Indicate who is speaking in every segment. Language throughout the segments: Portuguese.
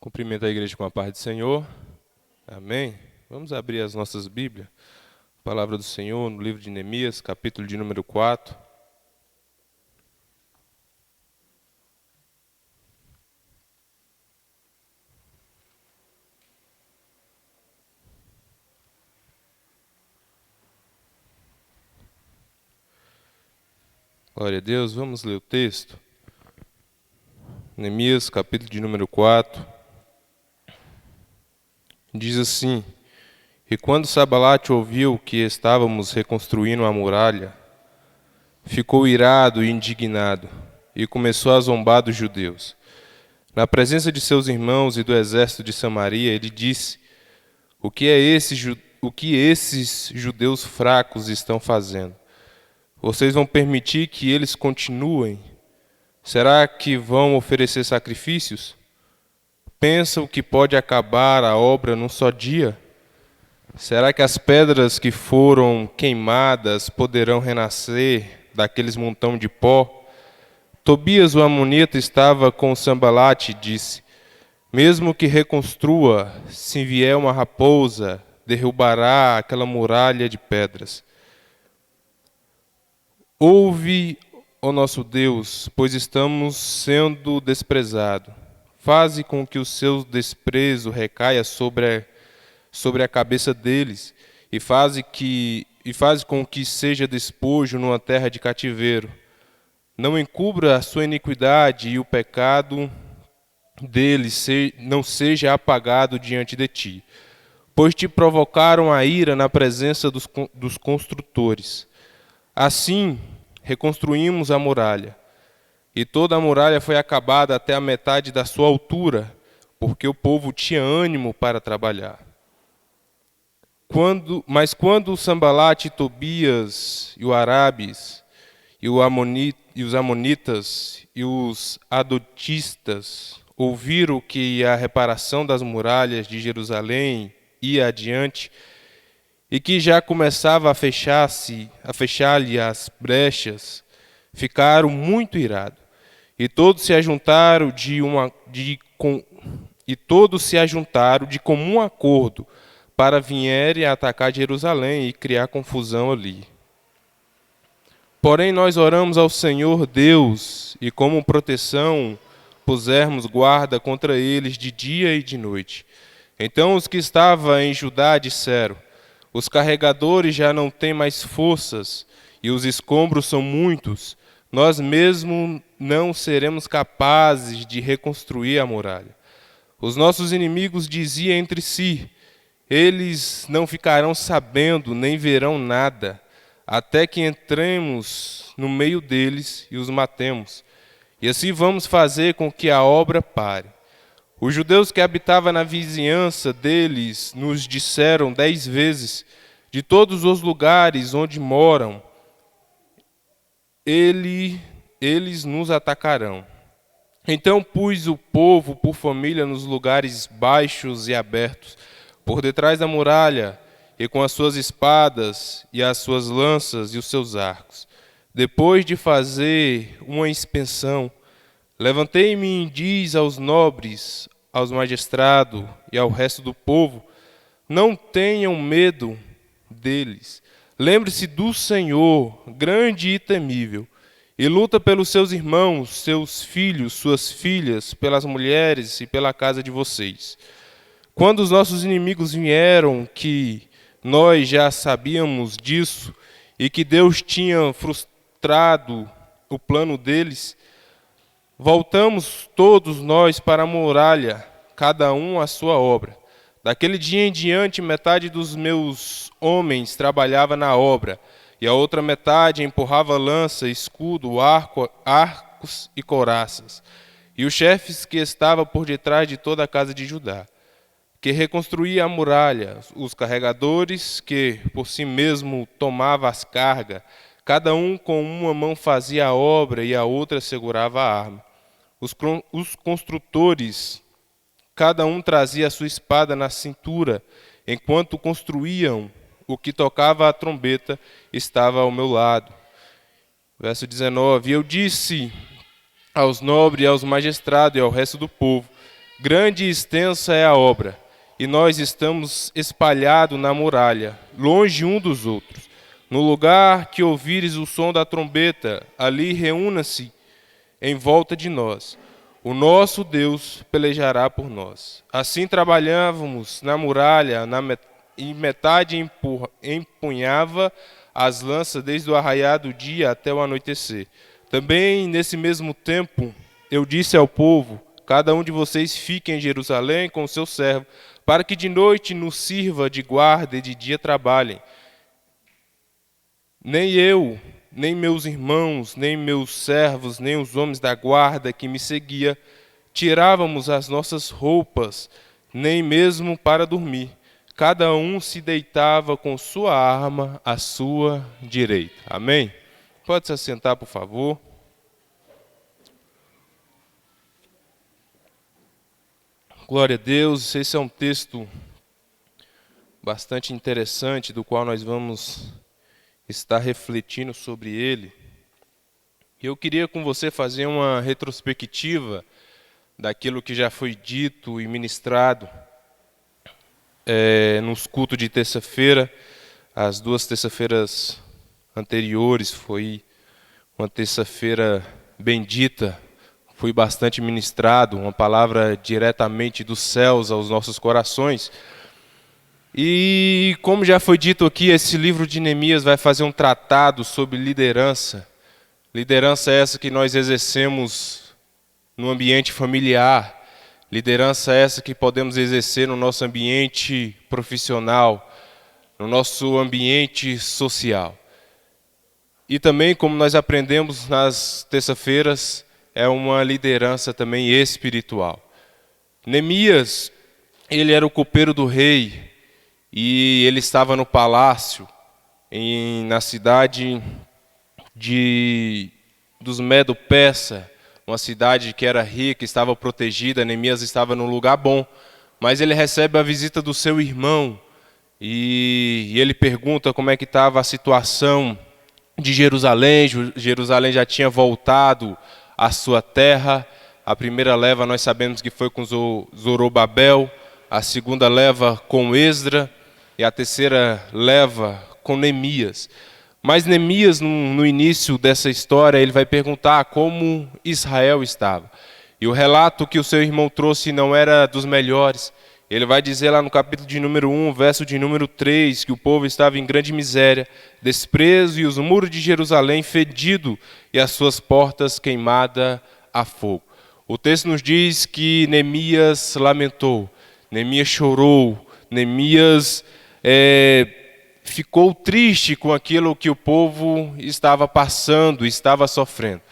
Speaker 1: Cumprimento a igreja com a paz do Senhor. Amém. Vamos abrir as nossas Bíblias. Palavra do Senhor no livro de Neemias, capítulo de número 4. Glória a Deus. Vamos ler o texto. Neemias, capítulo de número 4. Diz assim: E quando Sanbalate ouviu que estávamos reconstruindo a muralha, ficou irado e indignado, e começou a zombar dos judeus. Na presença de seus irmãos e do exército de Samaria, ele disse: O que esses judeus fracos estão fazendo? Vocês vão permitir que eles continuem? Será que vão oferecer sacrifícios? Pensam que pode acabar a obra num só dia? Será que as pedras que foram queimadas poderão renascer daqueles montão de pó? Tobias, o amonita, estava com Sanbalate e disse: Mesmo que reconstrua, se vier uma raposa, derrubará aquela muralha de pedras. Ouve, ó nosso Deus, pois estamos sendo desprezados. Faze com que o seu desprezo recaia sobre a cabeça deles, e faz com que seja despojo numa terra de cativeiro. Não encubra a sua iniquidade, e o pecado deles não seja apagado diante de ti, pois te provocaram a ira na presença dos construtores. Assim, reconstruímos a muralha, e toda a muralha foi acabada até a metade da sua altura, porque o povo tinha ânimo para trabalhar. Mas quando Sanbalate, Tobias e o Arabes e os amonitas e os adotistas ouviram que a reparação das muralhas de Jerusalém ia adiante e que já começava a fechar-lhe as brechas, ficaram muito irados. E todos se ajuntaram de comum acordo para vierem atacar Jerusalém e criar confusão ali. Porém, nós oramos ao Senhor Deus, e como proteção pusermos guarda contra eles de dia e de noite. Então os que estavam em Judá disseram: Os carregadores já não têm mais forças, e os escombros são muitos. Nós mesmos não seremos capazes de reconstruir a muralha. Os nossos inimigos diziam entre si: Eles não ficarão sabendo, nem verão nada, até que entremos no meio deles e os matemos. E assim vamos fazer com que a obra pare. Os judeus que habitavam na vizinhança deles nos disseram 10 vezes: De todos os lugares onde moram, eles nos atacarão. Então pus o povo por família nos lugares baixos e abertos, por detrás da muralha, e com as suas espadas, e as suas lanças e os seus arcos. Depois de fazer uma inspeção, levantei-me e disse aos nobres, aos magistrados e ao resto do povo: Não tenham medo deles. Lembre-se do Senhor, grande e temível, e luta pelos seus irmãos, seus filhos, suas filhas, pelas mulheres e pela casa de vocês. Quando os nossos inimigos vieram, que nós já sabíamos disso, e que Deus tinha frustrado o plano deles, voltamos todos nós para a muralha, cada um à sua obra. Daquele dia em diante, metade dos meus homens trabalhava na obra, e a outra metade empurrava lança, escudo, arcos e couraças. E os chefes que estavam por detrás de toda a casa de Judá, que reconstruía a muralha, os carregadores que por si mesmo tomavam as cargas, cada um com uma mão fazia a obra e a outra segurava a arma. Os construtores, cada um trazia a sua espada na cintura, enquanto construíam. O que tocava a trombeta estava ao meu lado. Verso 19. Eu disse aos nobres, aos magistrados e ao resto do povo: Grande e extensa é a obra, e nós estamos espalhados na muralha, longe um dos outros. No lugar que ouvires o som da trombeta, ali reúna-se em volta de nós. O nosso Deus pelejará por nós. Assim trabalhávamos na muralha, e metade empunhava as lanças desde o arraiar do dia até o anoitecer. Também, nesse mesmo tempo, eu disse ao povo: cada um de vocês fique em Jerusalém com o seu servo, para que de noite nos sirva de guarda e de dia trabalhem. Nem eu, nem meus irmãos, nem meus servos, nem os homens da guarda que me seguia, tirávamos as nossas roupas, nem mesmo para dormir. Cada um se deitava com sua arma à sua direita. Amém? Pode se assentar, por favor. Glória a Deus. Esse é um texto bastante interessante, do qual nós vamos estar refletindo sobre ele. Eu queria com você fazer uma retrospectiva daquilo que já foi dito e ministrado nos cultos de terça-feira. As 2 terça-feiras anteriores foi uma terça-feira bendita, foi bastante ministrado, uma palavra diretamente dos céus aos nossos corações. E como já foi dito aqui, esse livro de Neemias vai fazer um tratado sobre liderança. Liderança essa que nós exercemos no ambiente familiar. Liderança essa que podemos exercer no nosso ambiente profissional, no nosso ambiente social. E também, como nós aprendemos nas terça-feiras, é uma liderança também espiritual. Neemias, ele era o copeiro do rei, e ele estava no palácio, na cidade dos Medo-Persa, uma cidade que era rica, estava protegida. Neemias estava num lugar bom, mas ele recebe a visita do seu irmão, e ele pergunta como é que estava a situação de Jerusalém. Jerusalém já tinha voltado à sua terra. A primeira leva nós sabemos que foi com Zorobabel, a segunda leva com Esdra, e a terceira leva com Neemias. Mas Neemias, no início dessa história, ele vai perguntar como Israel estava. E o relato que o seu irmão trouxe não era dos melhores. Ele vai dizer lá no capítulo de número 1, verso de número 3, que o povo estava em grande miséria, desprezo, e os muros de Jerusalém fedido, e as suas portas queimadas a fogo. O texto nos diz que Neemias lamentou, Neemias chorou, Neemias ficou triste com aquilo que o povo estava passando, estava sofrendo.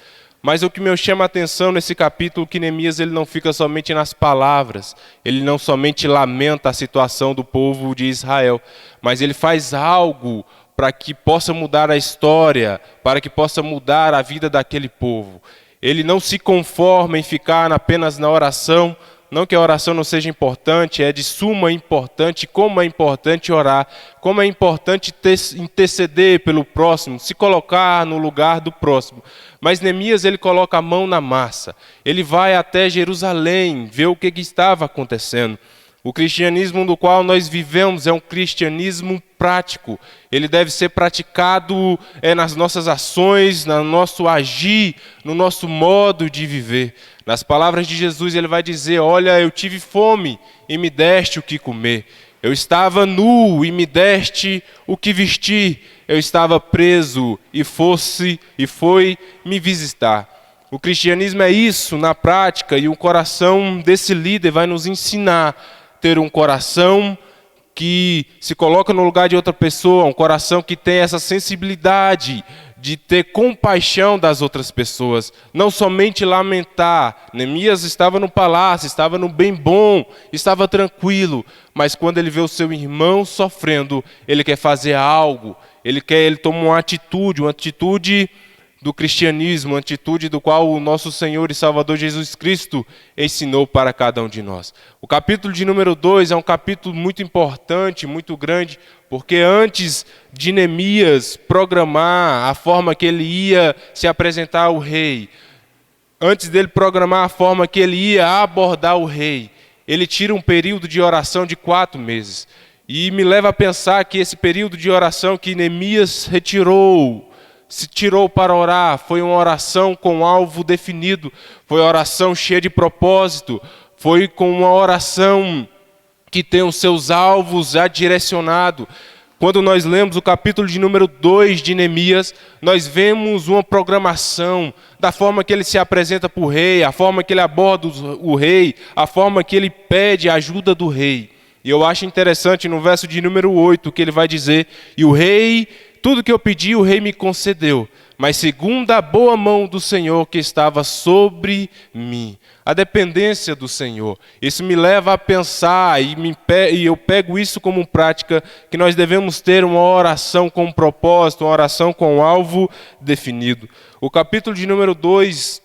Speaker 1: Mas o que me chama a atenção nesse capítulo é que Neemias ele não fica somente nas palavras, ele não somente lamenta a situação do povo de Israel, mas ele faz algo para que possa mudar a história, para que possa mudar a vida daquele povo. Ele não se conforma em ficar apenas na oração. Não que a oração não seja importante, é de suma importância, como é importante orar, como é importante interceder pelo próximo, se colocar no lugar do próximo. Mas Neemias, ele coloca a mão na massa, ele vai até Jerusalém, ver o que estava acontecendo. O cristianismo do qual nós vivemos é um cristianismo prático. Ele deve ser praticado nas nossas ações, no nosso agir, no nosso modo de viver. Nas palavras de Jesus, ele vai dizer: olha, eu tive fome e me deste o que comer. Eu estava nu e me deste o que vestir. Eu estava preso e foi me visitar. O cristianismo é isso na prática, e o coração desse líder vai nos ensinar a ter um coração que se coloca no lugar de outra pessoa, um coração que tem essa sensibilidade de ter compaixão das outras pessoas, não somente lamentar. Neemias estava no palácio, estava no bem bom, estava tranquilo, mas quando ele vê o seu irmão sofrendo, ele quer fazer algo, ele toma uma atitude do cristianismo, uma atitude do qual o nosso Senhor e Salvador Jesus Cristo ensinou para cada um de nós. O capítulo de número 2 é um capítulo muito importante, muito grande, porque antes de Neemias programar a forma que ele ia se apresentar ao rei, antes dele programar a forma que ele ia abordar o rei, ele tira um período de oração de 4 meses. E me leva a pensar que esse período de oração que Neemias se tirou para orar, foi uma oração com alvo definido, foi uma oração cheia de propósito, foi com uma oração que tem os seus alvos já direcionados. Quando nós lemos o capítulo de número 2 de Neemias, nós vemos uma programação da forma que ele se apresenta para o rei, a forma que ele aborda o rei, a forma que ele pede a ajuda do rei. E eu acho interessante no verso de número 8 que ele vai dizer: e o rei, tudo que eu pedi, o rei me concedeu, mas segundo a boa mão do Senhor que estava sobre mim. A dependência do Senhor. Isso me leva a pensar, e eu pego isso como prática, que nós devemos ter uma oração com propósito, uma oração com alvo definido. O capítulo de número 2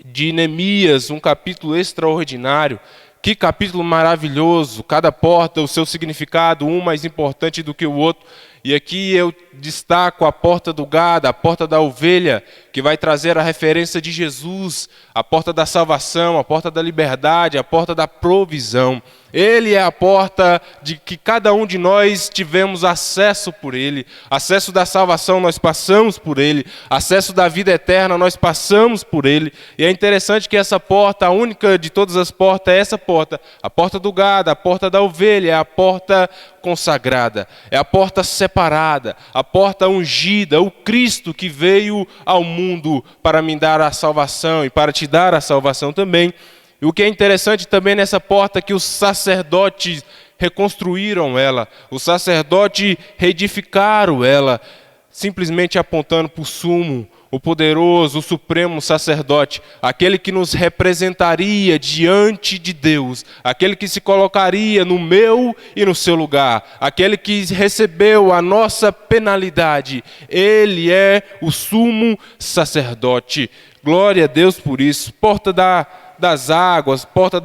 Speaker 1: de Neemias, um capítulo extraordinário. Que capítulo maravilhoso, cada porta, o seu significado, um mais importante do que o outro. E aqui eu destaco a porta do gado, a porta da ovelha, que vai trazer a referência de Jesus, a porta da salvação, a porta da liberdade, a porta da provisão. Ele é a porta de que cada um de nós tivemos acesso por ele. Acesso da salvação nós passamos por ele. Acesso da vida eterna nós passamos por ele. E é interessante que essa porta, a única de todas as portas, é essa porta. A porta do gado, a porta da ovelha, é a porta consagrada. É a porta separada, a porta ungida, o Cristo que veio ao mundo para me dar a salvação e para te dar a salvação também. E o que é interessante também nessa porta é que os sacerdotes reconstruíram ela, os sacerdotes reedificaram ela, simplesmente apontando para o sumo, o poderoso, o supremo sacerdote, aquele que nos representaria diante de Deus, aquele que se colocaria no meu e no seu lugar, aquele que recebeu a nossa penalidade. Ele é o sumo sacerdote. Glória a Deus por isso. Porta das águas, porta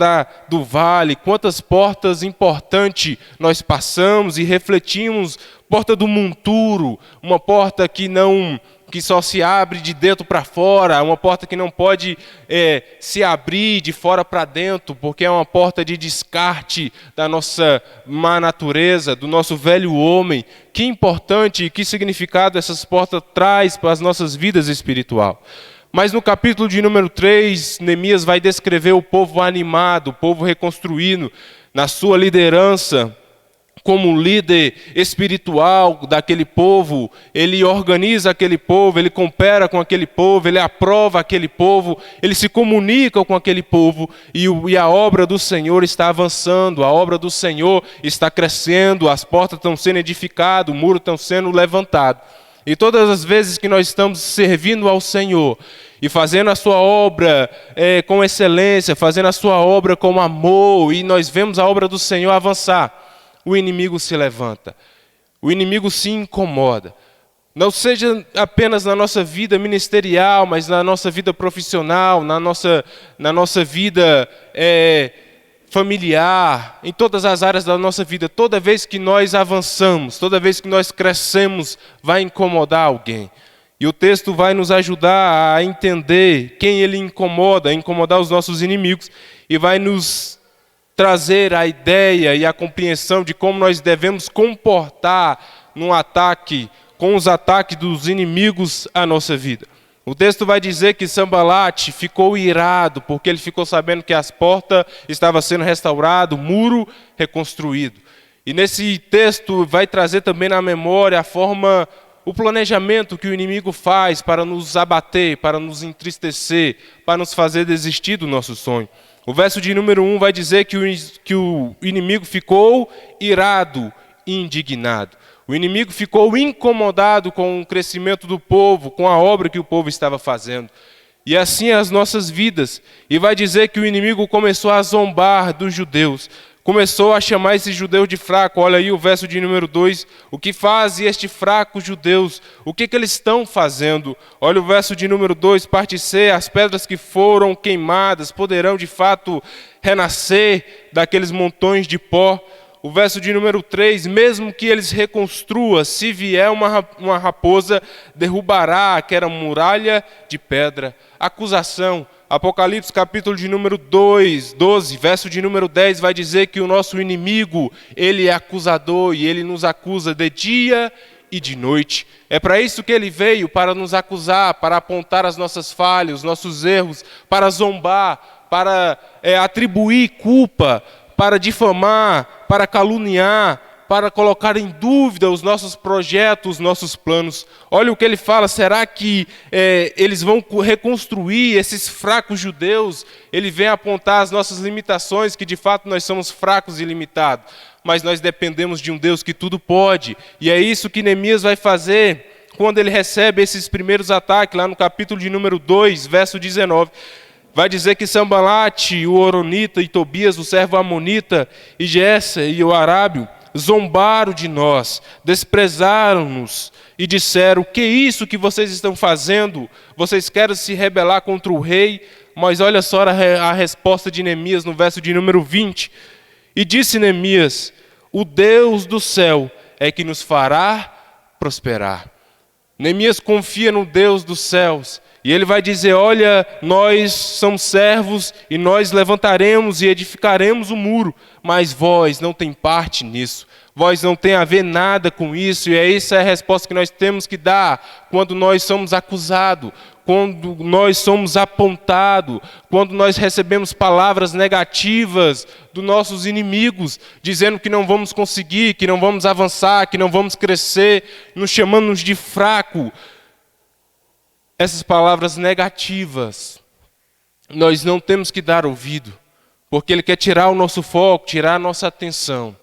Speaker 1: do vale, quantas portas importantes nós passamos e refletimos. Porta do monturo, uma porta que só se abre de dentro para fora, uma porta que não pode se abrir de fora para dentro, porque é uma porta de descarte da nossa má natureza, do nosso velho homem. Que importante e que significado essas portas traz para as nossas vidas espirituais. Mas no capítulo de número 3, Neemias vai descrever o povo animado, o povo reconstruído, na sua liderança, como líder espiritual daquele povo. Ele organiza aquele povo, ele coopera com aquele povo, ele aprova aquele povo, ele se comunica com aquele povo, e a obra do Senhor está avançando, a obra do Senhor está crescendo, as portas estão sendo edificadas, o muro está sendo levantado. E todas as vezes que nós estamos servindo ao Senhor e fazendo a sua obra com excelência, fazendo a sua obra com amor, e nós vemos a obra do Senhor avançar, o inimigo se levanta, o inimigo se incomoda. Não seja apenas na nossa vida ministerial, mas na nossa vida profissional, na nossa vida familiar, em todas as áreas da nossa vida. Toda vez que nós avançamos, toda vez que nós crescemos, vai incomodar alguém. E o texto vai nos ajudar a entender quem ele incomoda, incomodar os nossos inimigos, e vai nos trazer a ideia e a compreensão de como nós devemos comportar num ataque, com os ataques dos inimigos à nossa vida. O texto vai dizer que Sambalate ficou irado, porque ele ficou sabendo que as portas estavam sendo restauradas, o muro reconstruído. E nesse texto vai trazer também na memória o planejamento que o inimigo faz para nos abater, para nos entristecer, para nos fazer desistir do nosso sonho. O verso de número 1 vai dizer que o inimigo ficou irado e indignado. O inimigo ficou incomodado com o crescimento do povo, com a obra que o povo estava fazendo. E assim as nossas vidas. E vai dizer que o inimigo começou a zombar dos judeus. Começou a chamar esses judeus de fraco. Olha aí o verso de número 2. O que fazem estes fracos judeus? O que eles estão fazendo? Olha o verso de número 2, parte C. As pedras que foram queimadas poderão de fato renascer daqueles montões de pó. O verso de número 3, mesmo que eles reconstruam, se vier uma raposa, derrubará aquela muralha de pedra. Acusação, Apocalipse capítulo de número 12, verso de número 10, vai dizer que o nosso inimigo, ele é acusador e ele nos acusa de dia e de noite. É para isso que ele veio, para nos acusar, para apontar as nossas falhas, os nossos erros, para zombar, para atribuir culpa, para difamar, para caluniar, para colocar em dúvida os nossos projetos, os nossos planos. Olha o que ele fala, será que eles vão reconstruir esses fracos judeus? Ele vem apontar as nossas limitações, que de fato nós somos fracos e limitados, mas nós dependemos de um Deus que tudo pode, e é isso que Neemias vai fazer quando ele recebe esses primeiros ataques, lá no capítulo de número 2, verso 19. Vai dizer que Sambalate, o Horonita, e Tobias, o servo Amonita, e Gessa e o Arábio, zombaram de nós, desprezaram-nos e disseram: que é isso que vocês estão fazendo? Vocês querem se rebelar contra o rei? Mas olha só a resposta de Neemias no verso de número 20. E disse Neemias: o Deus do céu é que nos fará prosperar. Neemias confia no Deus dos céus. E ele vai dizer: olha, nós somos servos e nós levantaremos e edificaremos o muro, mas vós não tem parte nisso, vós não tem a ver nada com isso. E essa é a resposta que nós temos que dar quando nós somos acusados, quando nós somos apontados, quando nós recebemos palavras negativas dos nossos inimigos, dizendo que não vamos conseguir, que não vamos avançar, que não vamos crescer, nos chamando de fraco. Essas palavras negativas, nós não temos que dar ouvido, porque ele quer tirar o nosso foco, tirar a nossa atenção.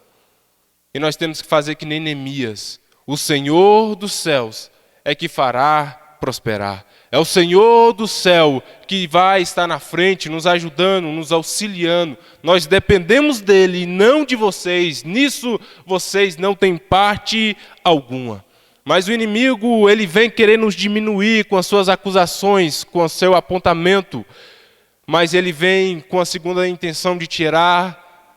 Speaker 1: E nós temos que fazer que nem Neemias: o Senhor dos céus é que fará prosperar. É o Senhor do céu que vai estar na frente, nos ajudando, nos auxiliando. Nós dependemos dele e não de vocês. Nisso vocês não têm parte alguma. Mas o inimigo, ele vem querer nos diminuir com as suas acusações, com o seu apontamento. Mas ele vem com a segunda intenção de tirar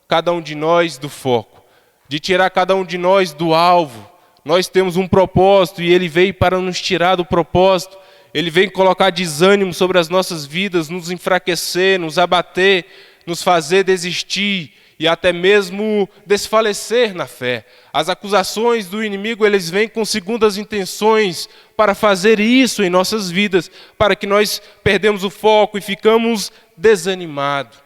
Speaker 1: cada um de nós do foco, de tirar cada um de nós do alvo. Nós temos um propósito e ele veio para nos tirar do propósito. Ele vem colocar desânimo sobre as nossas vidas, nos enfraquecer, nos abater, nos fazer desistir e até mesmo desfalecer na fé. As acusações do inimigo, eles vêm com segundas intenções para fazer isso em nossas vidas, para que nós perdemos o foco e ficamos desanimados.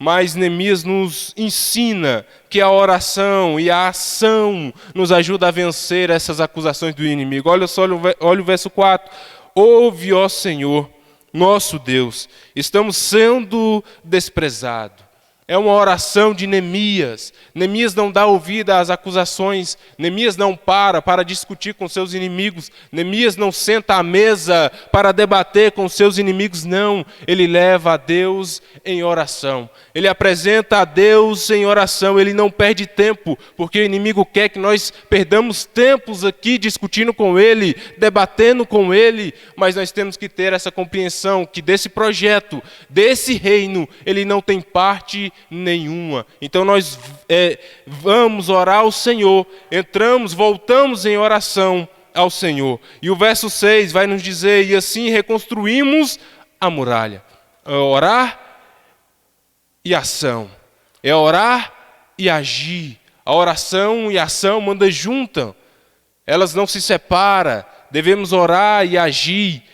Speaker 1: Mas Neemias nos ensina que a oração e a ação nos ajuda a vencer essas acusações do inimigo. Olha só, olha o verso 4. Ouve, ó Senhor, nosso Deus, estamos sendo desprezados. É uma oração de Neemias. Neemias não dá ouvido às acusações. Neemias não para discutir com seus inimigos. Neemias não senta à mesa para debater com seus inimigos, não. Ele leva a Deus em oração. Ele apresenta a Deus em oração. Ele não perde tempo, porque o inimigo quer que nós perdamos tempos aqui discutindo com ele, debatendo com ele. Mas nós temos que ter essa compreensão que desse projeto, desse reino, ele não tem parte nenhuma. Então nós vamos orar ao Senhor, voltamos em oração ao Senhor. E o verso 6 vai nos dizer: e assim reconstruímos a muralha. É orar e ação. É orar e agir. A oração e a ação mandam juntas. Elas não se separam. Devemos orar e agir.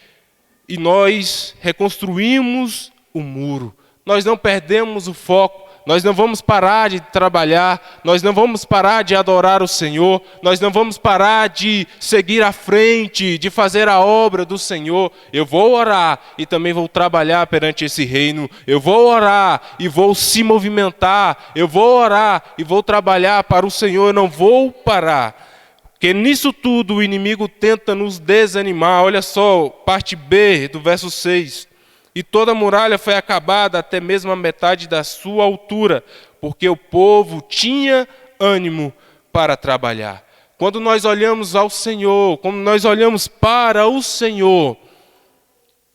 Speaker 1: E nós reconstruímos o muro. Nós não perdemos o foco, nós não vamos parar de trabalhar, nós não vamos parar de adorar o Senhor, nós não vamos parar de seguir à frente, de fazer a obra do Senhor. Eu vou orar e também vou trabalhar perante esse reino, eu vou orar e vou se movimentar, eu vou orar e vou trabalhar para o Senhor, eu não vou parar. Porque nisso tudo o inimigo tenta nos desanimar. Olha só, parte B do verso 6. E toda a muralha foi acabada até mesmo a metade da sua altura, porque o povo tinha ânimo para trabalhar. Quando nós olhamos ao Senhor, quando nós olhamos para o Senhor,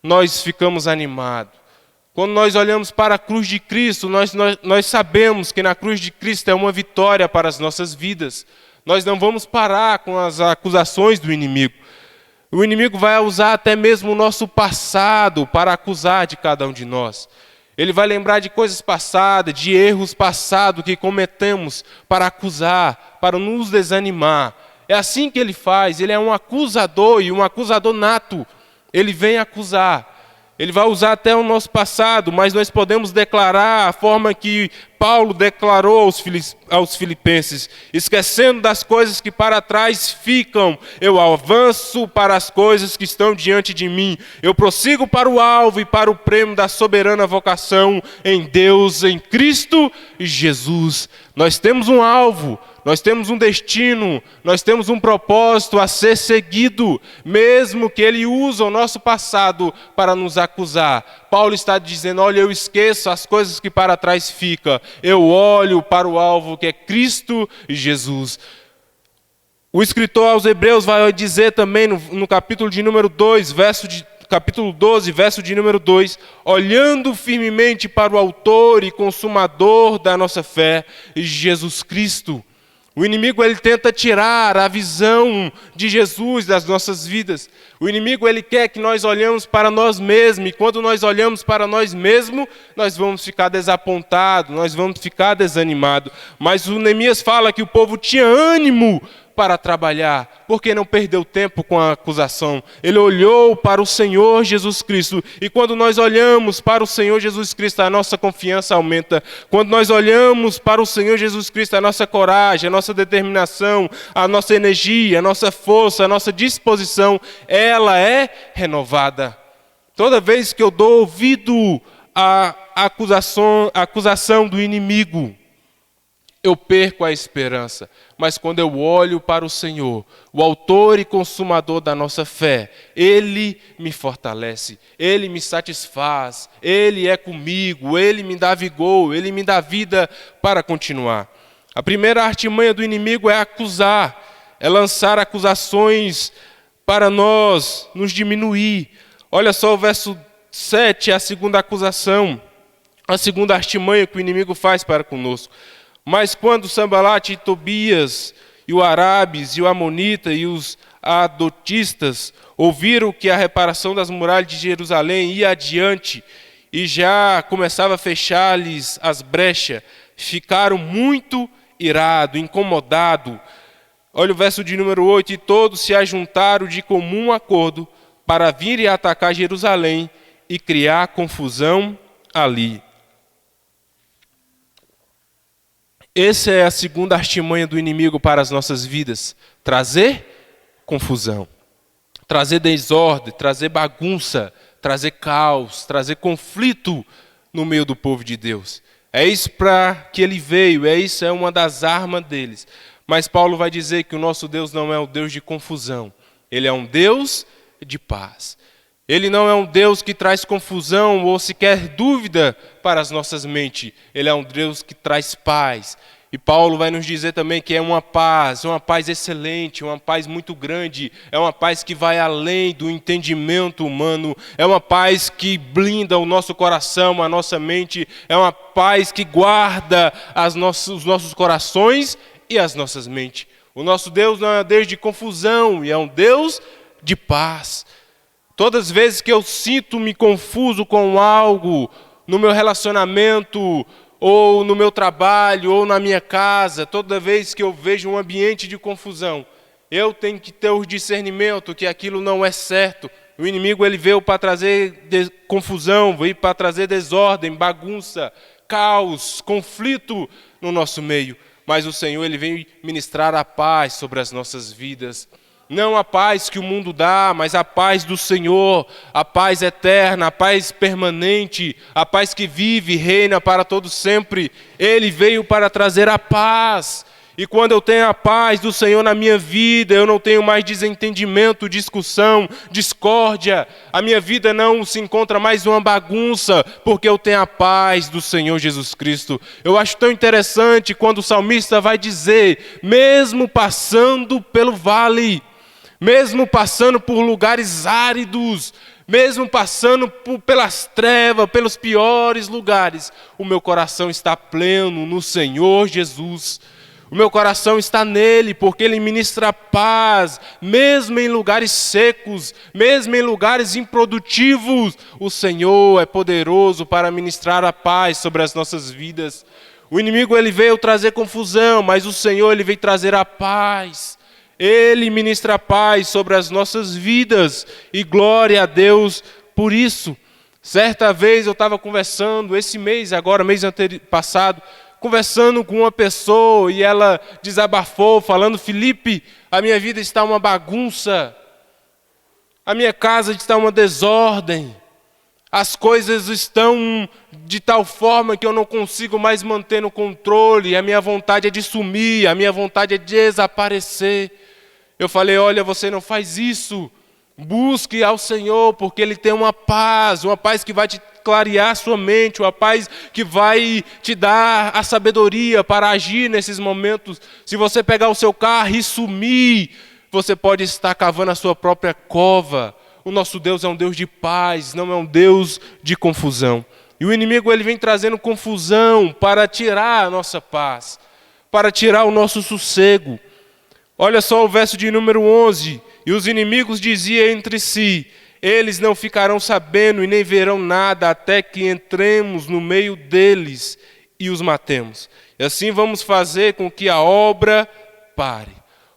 Speaker 1: nós ficamos animados. Quando nós olhamos para a cruz de Cristo, nós sabemos que na cruz de Cristo é uma vitória para as nossas vidas. Nós não vamos parar com as acusações do inimigo. O inimigo vai usar até mesmo o nosso passado para acusar de cada um de nós. Ele vai lembrar de coisas passadas, de erros passados que cometemos para acusar, para nos desanimar. É assim que ele faz, ele é um acusador e um acusador nato. Ele vem acusar. Ele vai usar até o nosso passado, mas nós podemos declarar a forma que Paulo declarou aos filipenses: esquecendo das coisas que para trás ficam, eu avanço para as coisas que estão diante de mim. Eu prossigo para o alvo e para o prêmio da soberana vocação em Deus, em Cristo e Jesus. Nós temos um alvo, nós temos um destino, nós temos um propósito a ser seguido, mesmo que ele use o nosso passado para nos acusar. Paulo está dizendo: olha, eu esqueço as coisas que para trás ficam, eu olho para o alvo que é Cristo e Jesus. O escritor aos Hebreus vai dizer também no capítulo de número 2, capítulo 12, verso de número 2, olhando firmemente para o autor e consumador da nossa fé, Jesus Cristo. O inimigo ele tenta tirar a visão de Jesus das nossas vidas. O inimigo ele quer que nós olhemos para nós mesmos. E quando nós olhamos para nós mesmos, nós vamos ficar desapontados, nós vamos ficar desanimados. Mas o Neemias fala que o povo tinha ânimo para trabalhar, porque não perdeu tempo com a acusação. Ele olhou para o Senhor Jesus Cristo, e quando nós olhamos para o Senhor Jesus Cristo, a nossa confiança aumenta. Quando nós olhamos para o Senhor Jesus Cristo, a nossa coragem, a nossa determinação, a nossa energia, a nossa força, a nossa disposição, ela é renovada. Toda vez que eu dou ouvido à acusação do inimigo, eu perco a esperança. Mas quando eu olho para o Senhor, o autor e consumador da nossa fé, Ele me fortalece, Ele me satisfaz, Ele é comigo, Ele me dá vigor, Ele me dá vida para continuar. A primeira artimanha do inimigo é acusar, é lançar acusações para nos diminuir. Olha só o verso 7, a segunda acusação, a segunda artimanha que o inimigo faz para conosco. Mas quando Sambalate e Tobias, e o Arabes, e o Amonita, e os Adotistas ouviram que a reparação das muralhas de Jerusalém ia adiante, e já começava a fechar-lhes as brechas, ficaram muito irados, incomodados. Olha o verso de número 8, e todos se ajuntaram de comum acordo para vir e atacar Jerusalém e criar confusão ali. Essa é a segunda artimanha do inimigo para as nossas vidas: trazer confusão, trazer desordem, trazer bagunça, trazer caos, trazer conflito no meio do povo de Deus. É isso para que ele veio, é uma das armas deles. Mas Paulo vai dizer que o nosso Deus não é um Deus de confusão, Ele é um Deus de paz. Ele não é um Deus que traz confusão ou sequer dúvida para as nossas mentes. Ele é um Deus que traz paz. E Paulo vai nos dizer também que é uma paz excelente, uma paz muito grande, é uma paz que vai além do entendimento humano, é uma paz que blinda o nosso coração, a nossa mente, é uma paz que guarda os nossos corações e as nossas mentes. O nosso Deus não é um Deus de confusão, e é um Deus de paz. Todas as vezes que eu sinto-me confuso com algo no meu relacionamento, ou no meu trabalho, ou na minha casa, toda vez que eu vejo um ambiente de confusão, eu tenho que ter o discernimento que aquilo não é certo. O inimigo ele veio para trazer confusão, veio para trazer desordem, bagunça, caos, conflito no nosso meio. Mas o Senhor ele vem ministrar a paz sobre as nossas vidas. Não a paz que o mundo dá, mas a paz do Senhor, a paz eterna, a paz permanente, a paz que vive e reina para todo sempre. Ele veio para trazer a paz. E quando eu tenho a paz do Senhor na minha vida, eu não tenho mais desentendimento, discussão, discórdia. A minha vida não se encontra mais uma bagunça, porque eu tenho a paz do Senhor Jesus Cristo. Eu acho tão interessante quando o salmista vai dizer, mesmo passando pelo vale, mesmo passando por lugares áridos, mesmo passando pelas trevas, pelos piores lugares, o meu coração está pleno no Senhor Jesus. O meu coração está nele, porque ele ministra paz, mesmo em lugares secos, mesmo em lugares improdutivos. O Senhor é poderoso para ministrar a paz sobre as nossas vidas. O inimigo ele veio trazer confusão, mas o Senhor ele veio trazer a paz. Ele ministra a paz sobre as nossas vidas e glória a Deus por isso. Certa vez eu estava conversando, esse mês agora, passado, conversando com uma pessoa e ela desabafou, falando: Felipe, a minha vida está uma bagunça, a minha casa está uma desordem, as coisas estão de tal forma que eu não consigo mais manter no controle, a minha vontade é de sumir, a minha vontade é de desaparecer. Eu falei: olha, você não faz isso, busque ao Senhor, porque Ele tem uma paz que vai te clarear sua mente, uma paz que vai te dar a sabedoria para agir nesses momentos. Se você pegar o seu carro e sumir, você pode estar cavando a sua própria cova. O nosso Deus é um Deus de paz, não é um Deus de confusão. E o inimigo ele vem trazendo confusão para tirar a nossa paz, para tirar o nosso sossego. Olha só o verso de número 11. E os inimigos diziam entre si: eles não ficarão sabendo e nem verão nada até que entremos no meio deles e os matemos. E assim vamos fazer com que a obra pare.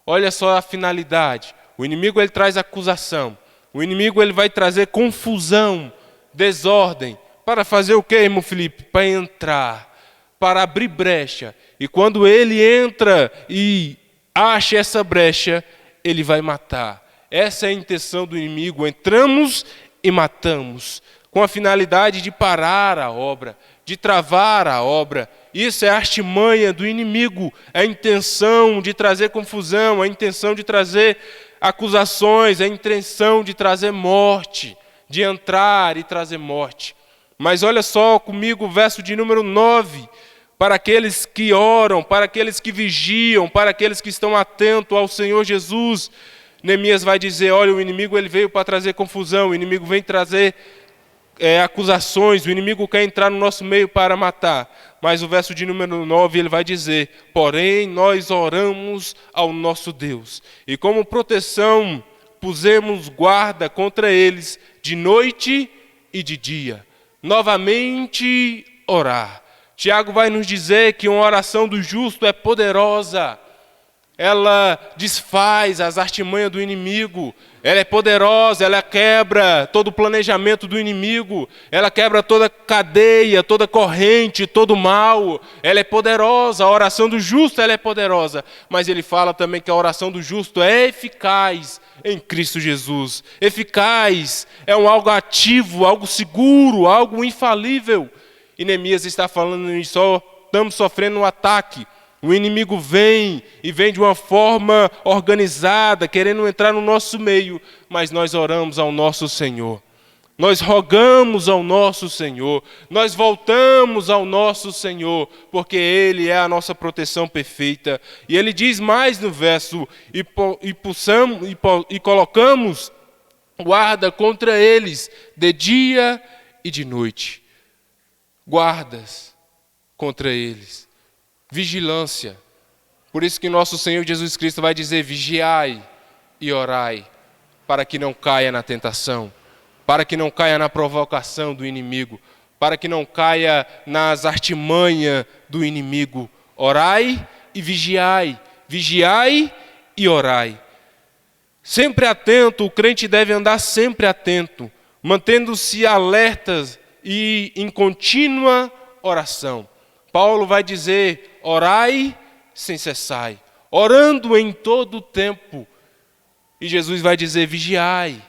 Speaker 1: Olha só a finalidade. O inimigo ele traz acusação. O inimigo ele vai trazer confusão, desordem. Para fazer o quê, irmão Felipe? Para entrar, para abrir brecha. E quando ele entra e acha essa brecha, ele vai matar. Essa é a intenção do inimigo. Entramos e matamos, com a finalidade de parar a obra, de travar a obra. Isso é a artimanha do inimigo, é a intenção de trazer confusão, é a intenção de trazer acusações, é a intenção de trazer morte, de entrar e trazer morte. Mas olha só comigo o verso de número 9. Para aqueles que oram, para aqueles que vigiam, para aqueles que estão atentos ao Senhor Jesus, Neemias vai dizer: olha, o inimigo ele veio para trazer confusão, o inimigo vem trazer acusações, o inimigo quer entrar no nosso meio para matar. Mas o verso de número 9 ele vai dizer: porém nós oramos ao nosso Deus, e como proteção pusemos guarda contra eles de noite e de dia. Novamente orar. Tiago vai nos dizer que uma oração do justo é poderosa. Ela desfaz as artimanhas do inimigo. Ela é poderosa, ela quebra todo o planejamento do inimigo. Ela quebra toda cadeia, toda corrente, todo mal. Ela é poderosa, a oração do justo ela é poderosa. Mas ele fala também que a oração do justo é eficaz em Cristo Jesus. Eficaz é algo ativo, algo seguro, algo infalível. E Neemias está falando que só estamos sofrendo um ataque. O inimigo vem e vem de uma forma organizada, querendo entrar no nosso meio, mas nós oramos ao nosso Senhor. Nós rogamos ao nosso Senhor, nós voltamos ao nosso Senhor, porque Ele é a nossa proteção perfeita. E Ele diz mais no verso: e colocamos guarda contra eles de dia e de noite. Guardas contra eles, vigilância. Por isso que nosso Senhor Jesus Cristo vai dizer: vigiai e orai, para que não caia na tentação, para que não caia na provocação do inimigo, para que não caia nas artimanhas do inimigo. Orai e vigiai, vigiai e orai. Sempre atento, o crente deve andar sempre atento, mantendo-se alertas e em contínua oração. Paulo vai dizer: orai sem cessar, orando em todo o tempo. E Jesus vai dizer: vigiai.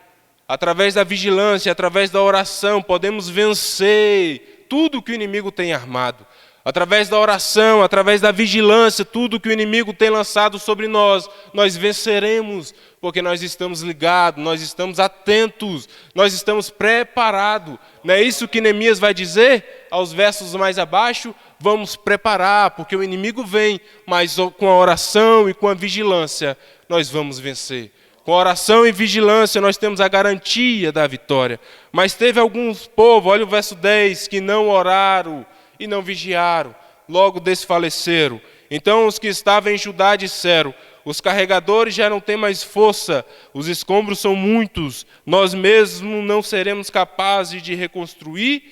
Speaker 1: Através da vigilância, através da oração, podemos vencer tudo que o inimigo tem armado. Através da oração, através da vigilância, tudo que o inimigo tem lançado sobre nós, nós venceremos, porque nós estamos ligados, nós estamos atentos, nós estamos preparados. Não é isso que Neemias vai dizer aos versos mais abaixo? Vamos preparar, porque o inimigo vem, mas com a oração e com a vigilância, nós vamos vencer. Com oração e vigilância, nós temos a garantia da vitória. Mas teve alguns povos, olha o verso 10, que não oraram e não vigiaram, logo desfaleceram. Então os que estavam em Judá disseram: os carregadores já não têm mais força, os escombros são muitos, nós mesmos não seremos capazes de reconstruir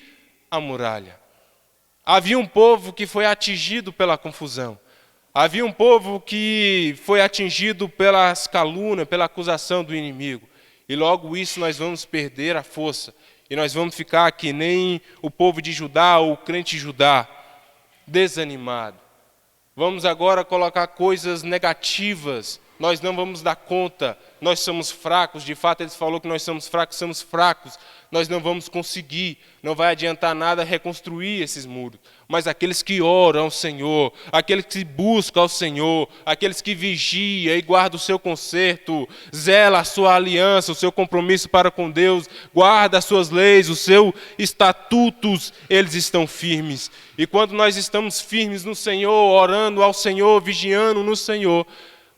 Speaker 1: a muralha. Havia um povo que foi atingido pela confusão. Havia um povo que foi atingido pelas calúnias, pela acusação do inimigo. E logo isso nós vamos perder a força. E nós vamos ficar que nem o povo de Judá ou o crente de Judá, desanimado. Vamos agora colocar coisas negativas. Nós não vamos dar conta. Nós somos fracos. De fato, eles falaram que nós somos fracos. Nós não vamos conseguir. Não vai adiantar nada reconstruir esses muros. Mas aqueles que oram ao Senhor, aqueles que buscam ao Senhor, aqueles que vigiam e guardam o seu conserto, zela a sua aliança, o seu compromisso para com Deus, guarda as suas leis, os seus estatutos, eles estão firmes. E quando nós estamos firmes no Senhor, orando ao Senhor, vigiando no Senhor,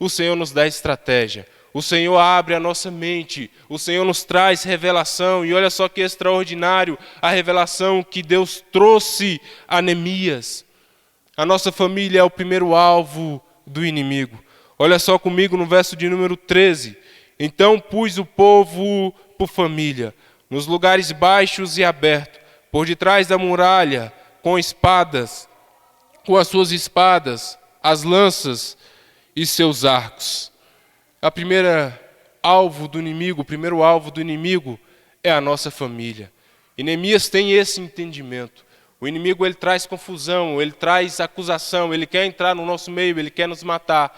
Speaker 1: o Senhor nos dá estratégia. O Senhor abre a nossa mente, o Senhor nos traz revelação, e olha só que extraordinário a revelação que Deus trouxe a Neemias. A nossa família é o primeiro alvo do inimigo. Olha só comigo no verso de número 13. Então pus o povo por família, nos lugares baixos e abertos, por detrás da muralha, com espadas, com as suas espadas, as lanças e seus arcos. O primeiro alvo do inimigo é a nossa família. E Neemias tem esse entendimento. O inimigo ele traz confusão, ele traz acusação, ele quer entrar no nosso meio, ele quer nos matar.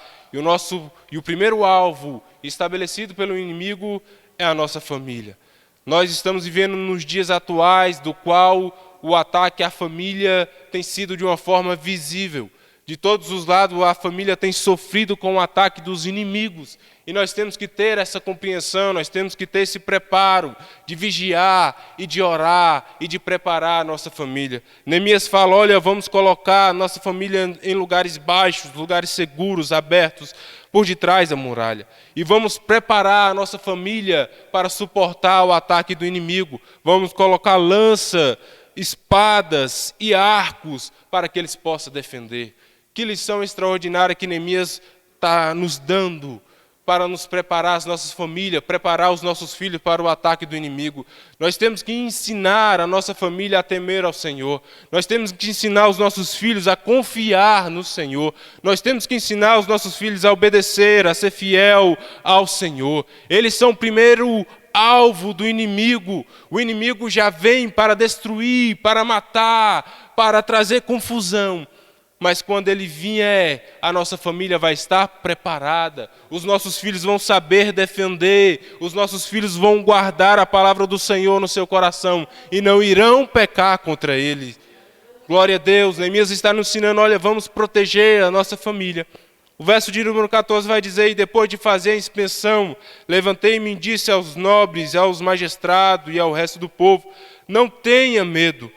Speaker 1: E o primeiro alvo estabelecido pelo inimigo é a nossa família. Nós estamos vivendo nos dias atuais do qual o ataque à família tem sido de uma forma visível. De todos os lados, a família tem sofrido com o ataque dos inimigos. E nós temos que ter essa compreensão, nós temos que ter esse preparo de vigiar e de orar e de preparar a nossa família. Neemias fala, olha, vamos colocar a nossa família em lugares baixos, lugares seguros, abertos, por detrás da muralha. E vamos preparar a nossa família para suportar o ataque do inimigo. Vamos colocar lança, espadas e arcos para que eles possam defender. Que lição extraordinária que Neemias está nos dando para nos preparar as nossas famílias, preparar os nossos filhos para o ataque do inimigo. Nós temos que ensinar a nossa família a temer ao Senhor. Nós temos que ensinar os nossos filhos a confiar no Senhor. Nós temos que ensinar os nossos filhos a obedecer, a ser fiel ao Senhor. Eles são o primeiro alvo do inimigo. O inimigo já vem para destruir, para matar, para trazer confusão. Mas quando ele vier, a nossa família vai estar preparada. Os nossos filhos vão saber defender. Os nossos filhos vão guardar a palavra do Senhor no seu coração e não irão pecar contra ele. Glória a Deus. Neemias está nos ensinando, olha, vamos proteger a nossa família. O verso de número 14 vai dizer, e depois de fazer a inspeção, levantei-me e disse aos nobres, aos magistrados e ao resto do povo, não tenha medo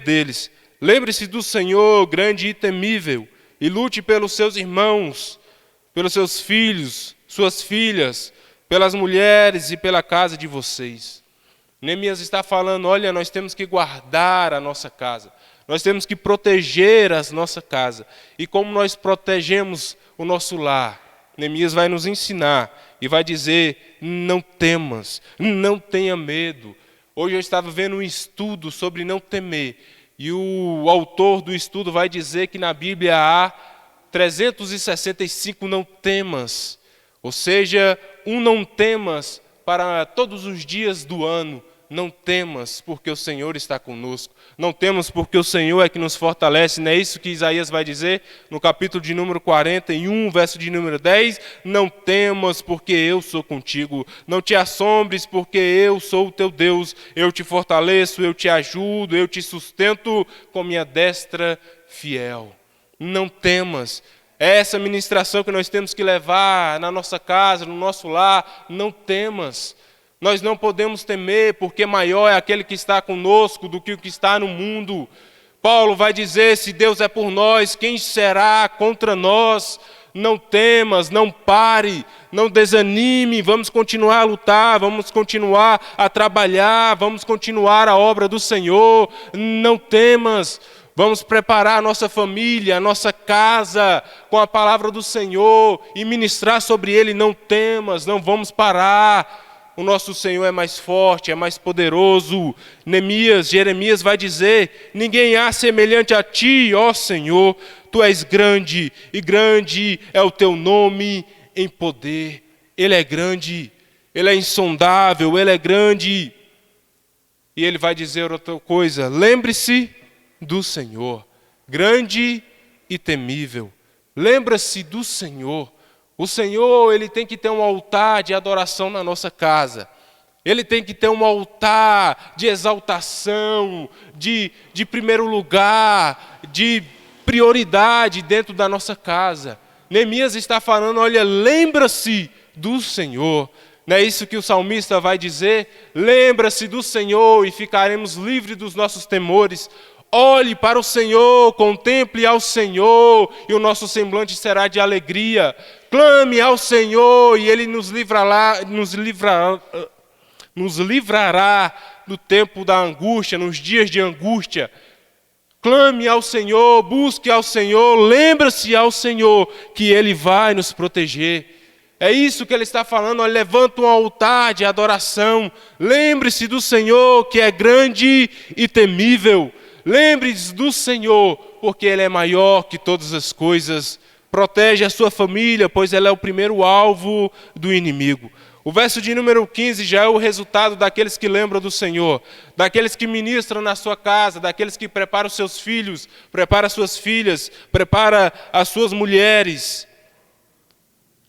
Speaker 1: deles. Lembre-se do Senhor, grande e temível, e lute pelos seus irmãos, pelos seus filhos, suas filhas, pelas mulheres e pela casa de vocês. Neemias está falando, olha, nós temos que guardar a nossa casa, nós temos que proteger a nossa casa. E como nós protegemos o nosso lar? Neemias vai nos ensinar e vai dizer, não temas, não tenha medo. Hoje eu estava vendo um estudo sobre não temer. E o autor do estudo vai dizer que na Bíblia há 365 não temas. Ou seja, um não temas para todos os dias do ano. Não temas porque o Senhor está conosco. Não temas porque o Senhor é que nos fortalece. Não é isso que Isaías vai dizer no capítulo de número 41, verso de número 10? Não temas porque eu sou contigo. Não te assombres porque eu sou o teu Deus. Eu te fortaleço, eu te ajudo, eu te sustento com minha destra fiel. Não temas. É essa ministração que nós temos que levar na nossa casa, no nosso lar. Não temas. Nós não podemos temer, porque maior é aquele que está conosco do que o que está no mundo. Paulo vai dizer, se Deus é por nós, quem será contra nós? Não temas, não pare, não desanime, vamos continuar a lutar, vamos continuar a trabalhar, vamos continuar a obra do Senhor. Não temas. Vamos preparar a nossa família, a nossa casa com a palavra do Senhor e ministrar sobre ele. Não temas, não vamos parar. O nosso Senhor é mais forte, é mais poderoso. Jeremias vai dizer: ninguém há semelhante a ti, ó Senhor. Tu és grande e grande é o teu nome em poder. Ele é grande, ele é insondável, ele é grande. E ele vai dizer outra coisa: lembre-se do Senhor, grande e temível. Lembra-se do Senhor. O Senhor, ele tem que ter um altar de adoração na nossa casa. Ele tem que ter um altar de exaltação, de primeiro lugar, de prioridade dentro da nossa casa. Neemias está falando: olha, lembra-se do Senhor. Não é isso que o salmista vai dizer? Lembra-se do Senhor e ficaremos livres dos nossos temores. Olhe para o Senhor, contemple ao Senhor e o nosso semblante será de alegria. Clame ao Senhor e Ele nos livrará do tempo da angústia, nos dias de angústia. Clame ao Senhor, busque ao Senhor, lembra-se ao Senhor que Ele vai nos proteger. É isso que ele está falando: olha, levanta um altar de adoração. Lembre-se do Senhor que é grande e temível. Lembre-se do Senhor, porque Ele é maior que todas as coisas. Protege a sua família, pois ela é o primeiro alvo do inimigo. O verso de número 15 já é o resultado daqueles que lembram do Senhor, daqueles que ministram na sua casa, daqueles que preparam seus filhos, preparam suas filhas, preparam as suas mulheres.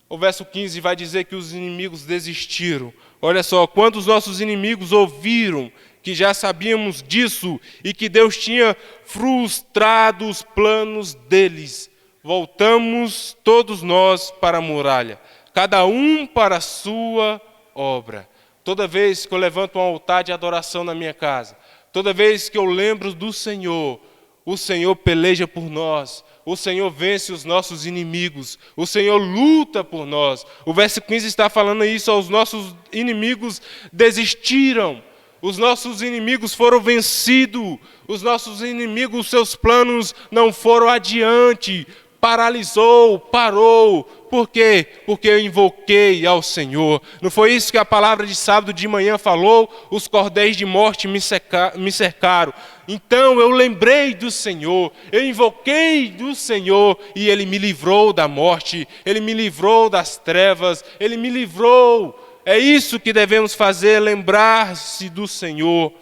Speaker 1: O verso 15 vai dizer que os inimigos desistiram. Olha só, quando os nossos inimigos ouviram que já sabíamos disso e que Deus tinha frustrado os planos deles, voltamos todos nós para a muralha, cada um para a sua obra. Toda vez que eu levanto um altar de adoração na minha casa, toda vez que eu lembro do Senhor, o Senhor peleja por nós. O Senhor vence os nossos inimigos. O Senhor luta por nós. O verso 15 está falando isso: os nossos inimigos desistiram. Os nossos inimigos foram vencidos. Os nossos inimigos, seus planos não foram adiante. Paralisou, parou. Por quê? Porque eu invoquei ao Senhor. Não foi isso que a palavra de sábado de manhã falou? Os cordéis de morte me cercaram. Então eu lembrei do Senhor, eu invoquei do Senhor e Ele me livrou da morte, Ele me livrou das trevas, Ele me livrou. É isso que devemos fazer: lembrar-se do Senhor,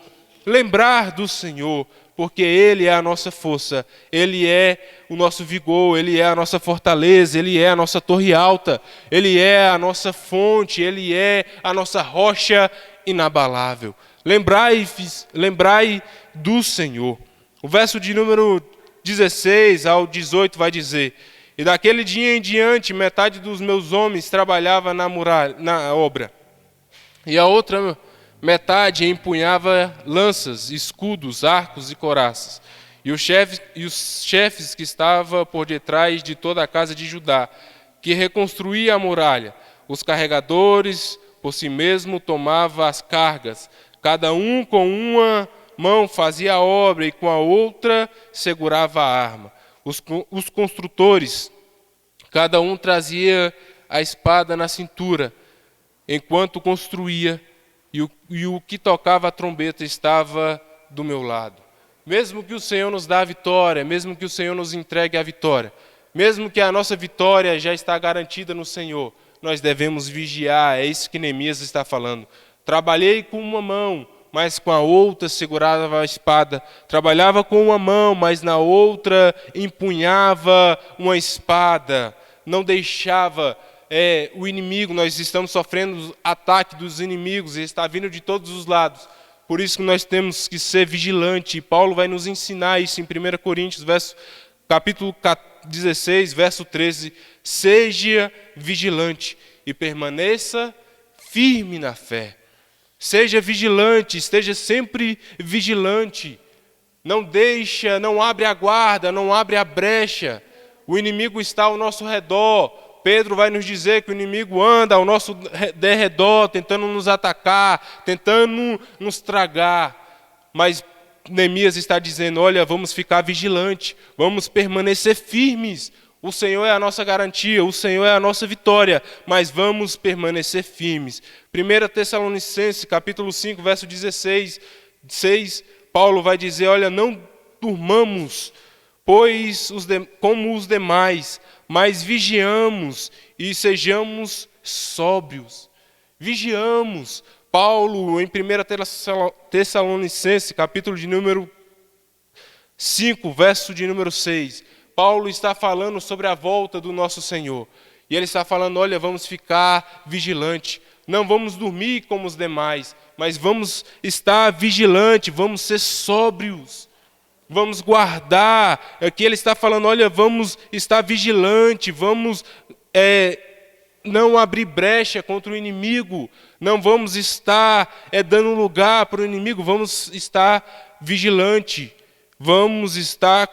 Speaker 1: lembrar do Senhor, porque Ele é a nossa força, Ele é o nosso vigor, Ele é a nossa fortaleza, Ele é a nossa torre alta, Ele é a nossa fonte, Ele é a nossa rocha inabalável. Lembrai do Senhor. O verso de número 16 ao 18 vai dizer: e daquele dia em diante, metade dos meus homens trabalhava na obra, e a outra metade empunhava lanças, escudos, arcos e coraças. E os chefes que estavam por detrás de toda a casa de Judá, que reconstruía a muralha, os carregadores por si mesmo tomavam as cargas, cada um com uma mão fazia a obra e com a outra segurava a arma. Os construtores, cada um trazia a espada na cintura, enquanto construía, e o que tocava a trombeta estava do meu lado. Mesmo que o Senhor nos dê a vitória, mesmo que o Senhor nos entregue a vitória, mesmo que a nossa vitória já está garantida no Senhor, nós devemos vigiar. É isso que Neemias está falando. Trabalhei com uma mão, mas com a outra segurava a espada. Trabalhava com uma mão, mas na outra empunhava uma espada. Não deixava o inimigo. Nós estamos sofrendo ataque dos inimigos, ele está vindo de todos os lados. Por isso que nós temos que ser vigilantes. E Paulo vai nos ensinar isso em 1 Coríntios, capítulo 16, verso 13. Seja vigilante e permaneça firme na fé. Seja vigilante, esteja sempre vigilante. Não abre a guarda, não abre a brecha. O inimigo está ao nosso redor. Pedro vai nos dizer que o inimigo anda ao nosso derredor, tentando nos atacar, tentando nos tragar. Mas Neemias está dizendo, olha, vamos ficar vigilante, vamos permanecer firmes. O Senhor é a nossa garantia, o Senhor é a nossa vitória, mas vamos permanecer firmes. 1 Tessalonicenses, capítulo 5, verso 16, Paulo vai dizer, olha, não durmamos, pois como os demais, mas vigiamos e sejamos sóbrios. Vigiamos. Paulo, em 1 Tessalonicenses, capítulo de número 5, verso de número 6, Paulo está falando sobre a volta do nosso Senhor. E ele está falando, olha, vamos ficar vigilante. Não vamos dormir como os demais, mas vamos estar vigilante, vamos ser sóbrios. Vamos guardar. Aqui ele está falando, olha, vamos estar vigilante, vamos não abrir brecha contra o inimigo. Não vamos estar dando lugar para o inimigo, vamos estar vigilante. Vamos estar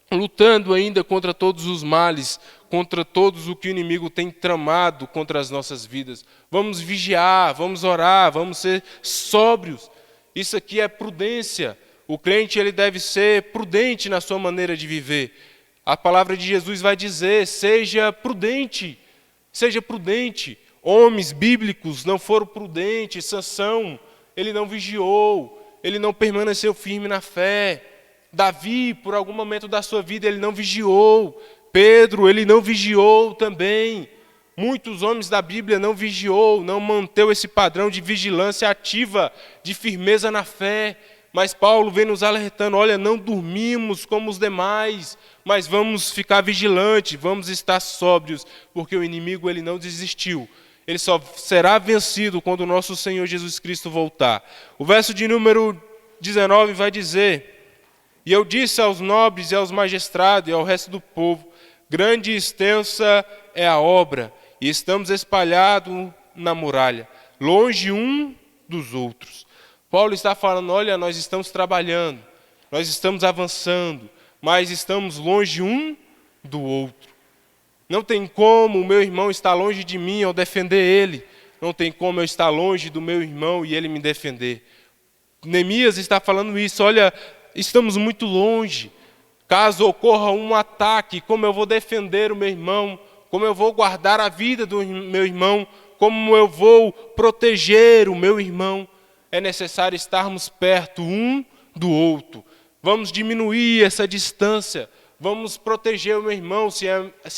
Speaker 1: lutando ainda contra todos os males, contra todos o que o inimigo tem tramado contra as nossas vidas. Vamos vigiar, vamos orar, vamos ser sóbrios. Isso aqui é prudência. O crente ele deve ser prudente na sua maneira de viver. A palavra de Jesus vai dizer, seja prudente, seja prudente. Homens bíblicos não foram prudentes. Sansão, ele não vigiou, ele não permaneceu firme na fé. Davi, por algum momento da sua vida, ele não vigiou. Pedro, ele não vigiou também. Muitos homens da Bíblia não vigiou, não manteve esse padrão de vigilância ativa, de firmeza na fé. Mas Paulo vem nos alertando, olha, não dormimos como os demais, mas vamos ficar vigilantes, vamos estar sóbrios, porque o inimigo ele não desistiu. Ele só será vencido quando o nosso Senhor Jesus Cristo voltar. O verso de número 19 vai dizer, e eu disse aos nobres e aos magistrados e ao resto do povo, grande e extensa é a obra, e estamos espalhados na muralha, longe um dos outros. Paulo está falando, olha, nós estamos trabalhando, nós estamos avançando, mas estamos longe um do outro. Não tem como o meu irmão estar longe de mim ao defender ele. Não tem como eu estar longe do meu irmão e ele me defender. Neemias está falando isso, olha, estamos muito longe. Caso ocorra um ataque, como eu vou defender o meu irmão? Como eu vou guardar a vida do meu irmão? Como eu vou proteger o meu irmão? É necessário estarmos perto um do outro. Vamos diminuir essa distância. Vamos proteger o meu irmão. Se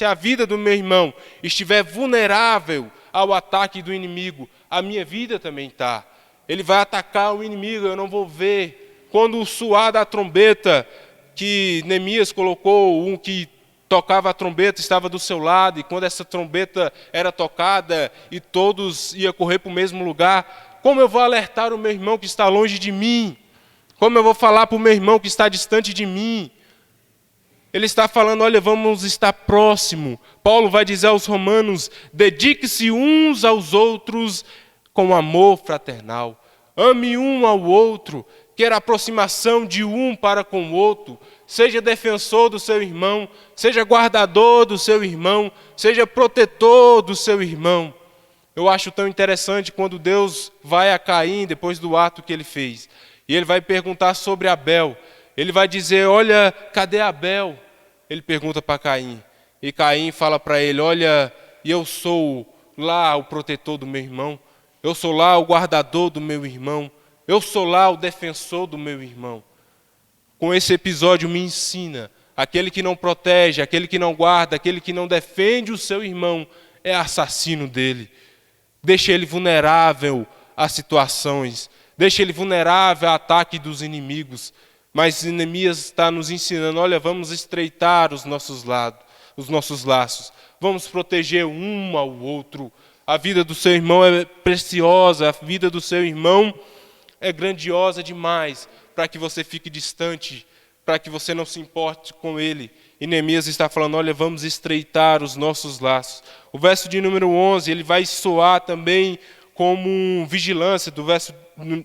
Speaker 1: a vida do meu irmão estiver vulnerável ao ataque do inimigo, a minha vida também está. Ele vai atacar o inimigo, eu não vou ver. Quando o soar da trombeta, que Neemias colocou, um que tocava a trombeta estava do seu lado, e quando essa trombeta era tocada e todos iam correr para o mesmo lugar, como eu vou alertar o meu irmão que está longe de mim? Como eu vou falar para o meu irmão que está distante de mim? Ele está falando, olha, vamos estar próximo. Paulo vai dizer aos romanos, dedique-se uns aos outros com amor fraternal. Ame um ao outro, queira aproximação de um para com o outro. Seja defensor do seu irmão, seja guardador do seu irmão, seja protetor do seu irmão. Eu acho tão interessante quando Deus vai a Caim, depois do ato que ele fez. E ele vai perguntar sobre Abel. Ele vai dizer, olha, cadê Abel? Ele pergunta para Caim. E Caim fala para ele, olha, eu sou lá o protetor do meu irmão. Eu sou lá o guardador do meu irmão. Eu sou lá o defensor do meu irmão. Com esse episódio me ensina, aquele que não protege, aquele que não guarda, aquele que não defende o seu irmão, é assassino dele. Deixa ele vulnerável a situações, deixa ele vulnerável ao ataque dos inimigos. Mas Neemias está nos ensinando, olha, vamos estreitar os nossos laços, vamos proteger um ao outro. A vida do seu irmão é preciosa, a vida do seu irmão é grandiosa demais para que você fique distante, para que você não se importe com ele. E Neemias está falando, olha, vamos estreitar os nossos laços. O verso de número 11, ele vai soar também como vigilância, do verso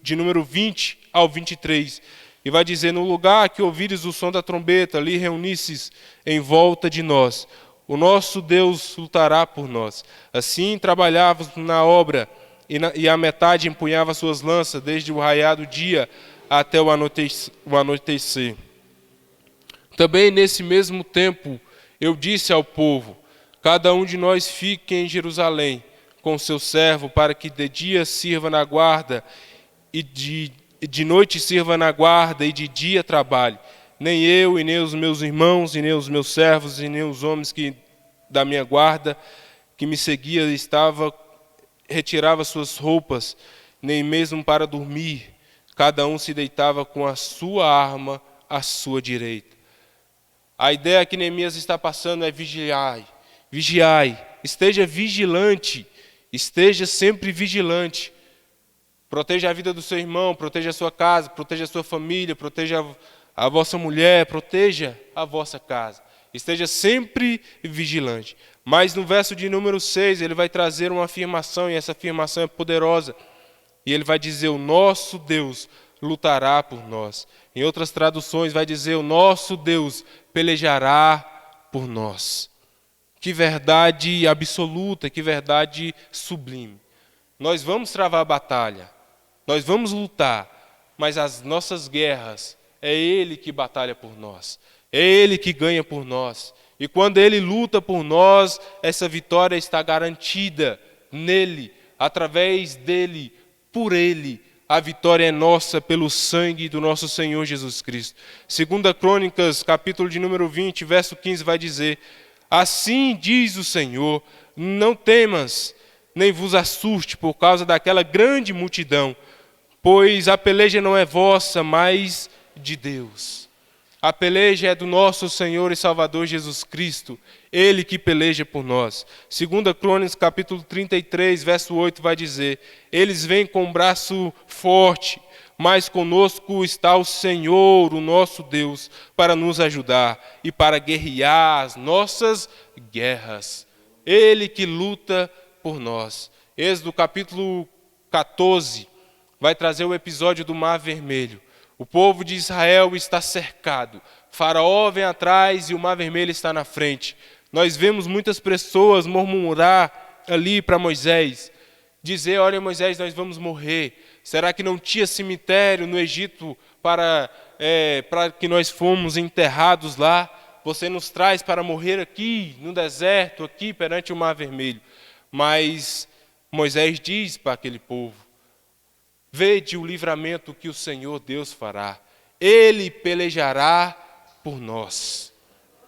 Speaker 1: de número 20 ao 23. E vai dizer, no lugar que ouvires o som da trombeta, ali reunisses em volta de nós. O nosso Deus lutará por nós. Assim trabalhávamos na obra, e a metade empunhava suas lanças, desde o raiar do dia até o anoitecer. Também nesse mesmo tempo eu disse ao povo: cada um de nós fique em Jerusalém com seu servo, para que de dia sirva na guarda e de noite sirva na guarda e de dia trabalhe. Nem eu, e nem os meus irmãos, e nem os meus servos, e nem os homens da minha guarda que me seguia retirava suas roupas, nem mesmo para dormir. Cada um se deitava com a sua arma à sua direita. A ideia que Neemias está passando é vigiai, vigiai, esteja vigilante, esteja sempre vigilante. Proteja a vida do seu irmão, proteja a sua casa, proteja a sua família, proteja a vossa mulher, proteja a vossa casa. Esteja sempre vigilante. Mas no verso de número 6, ele vai trazer uma afirmação, e essa afirmação é poderosa. E ele vai dizer: o nosso Deus lutará por nós. Em outras traduções vai dizer: o nosso Deus pelejará por nós. Que verdade absoluta, que verdade sublime. Nós vamos travar a batalha, nós vamos lutar, mas as nossas guerras, é Ele que batalha por nós, é Ele que ganha por nós. E quando Ele luta por nós, essa vitória está garantida nele, através dele, por Ele. A vitória é nossa pelo sangue do nosso Senhor Jesus Cristo. 2 Crônicas, capítulo de número 20, verso 15, vai dizer: assim diz o Senhor, não temas, nem vos assuste por causa daquela grande multidão, pois a peleja não é vossa, mas de Deus. A peleja é do nosso Senhor e Salvador Jesus Cristo, Ele que peleja por nós. 2 Crônicas, capítulo 33, verso 8, vai dizer: eles vêm com um braço forte, mas conosco está o Senhor, o nosso Deus, para nos ajudar e para guerrear as nossas guerras. Ele que luta por nós. Êxodo capítulo 14 vai trazer o episódio do Mar Vermelho. O povo de Israel está cercado. Faraó vem atrás e o Mar Vermelho está na frente. Nós vemos muitas pessoas murmurar ali para Moisés, dizer: olha, Moisés, nós vamos morrer. Será que não tinha cemitério no Egito para que nós fomos enterrados lá? Você nos traz para morrer aqui, no deserto, aqui perante o Mar Vermelho. Mas Moisés diz para aquele povo: vede o livramento que o Senhor Deus fará. Ele pelejará por nós.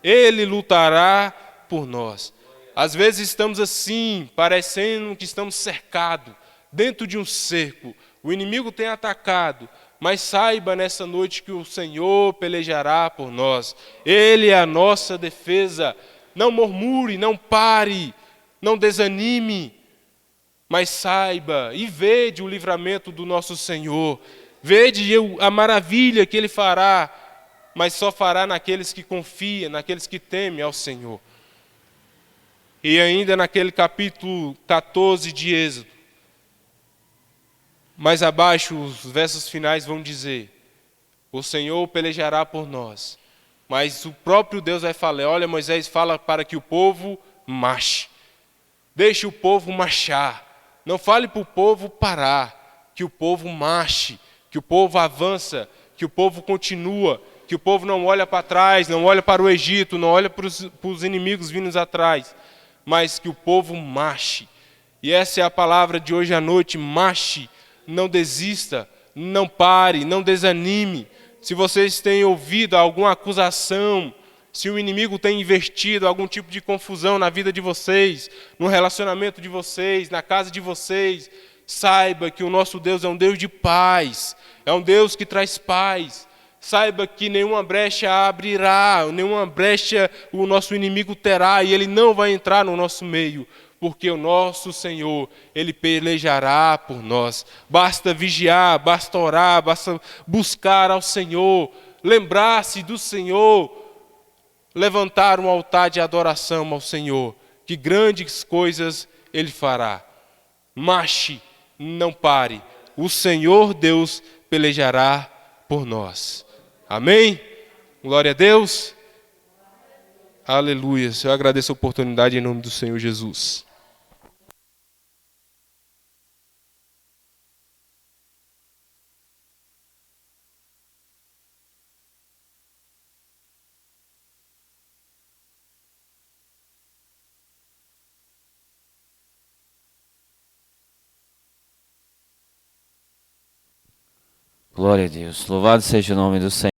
Speaker 1: Ele lutará por nós. Às vezes estamos assim, parecendo que estamos cercados, dentro de um cerco. O inimigo tem atacado, mas saiba nessa noite que o Senhor pelejará por nós. Ele é a nossa defesa. Não murmure, não pare, não desanime, mas saiba e vede o livramento do nosso Senhor. Vede a maravilha que Ele fará, mas só fará naqueles que confiam, naqueles que temem ao Senhor. E ainda naquele capítulo 14 de Êxodo, mais abaixo, os versos finais vão dizer: o Senhor pelejará por nós. Mas o próprio Deus vai falar: olha, Moisés, fala para que o povo marche. Deixe o povo marchar. Não fale para o povo parar. Que o povo marche, que o povo avança, que o povo continua, que o povo não olha para trás, não olha para o Egito, não olha para os inimigos vindos atrás, mas que o povo marche. E essa é a palavra de hoje à noite: marche. Não desista, não pare, não desanime. Se vocês têm ouvido alguma acusação, se o inimigo tem investido algum tipo de confusão na vida de vocês, no relacionamento de vocês, na casa de vocês, saiba que o nosso Deus é um Deus de paz, é um Deus que traz paz. Saiba que nenhuma brecha abrirá, nenhuma brecha o nosso inimigo terá, e ele não vai entrar no nosso meio, porque o nosso Senhor, Ele pelejará por nós. Basta vigiar, basta orar, basta buscar ao Senhor, lembrar-se do Senhor, levantar um altar de adoração ao Senhor, que grandes coisas Ele fará. Marche, não pare, o Senhor Deus pelejará por nós. Amém? Glória a Deus. Aleluia. Eu agradeço a oportunidade em nome do Senhor Jesus.
Speaker 2: Glória a Deus. Louvado seja o nome do Senhor.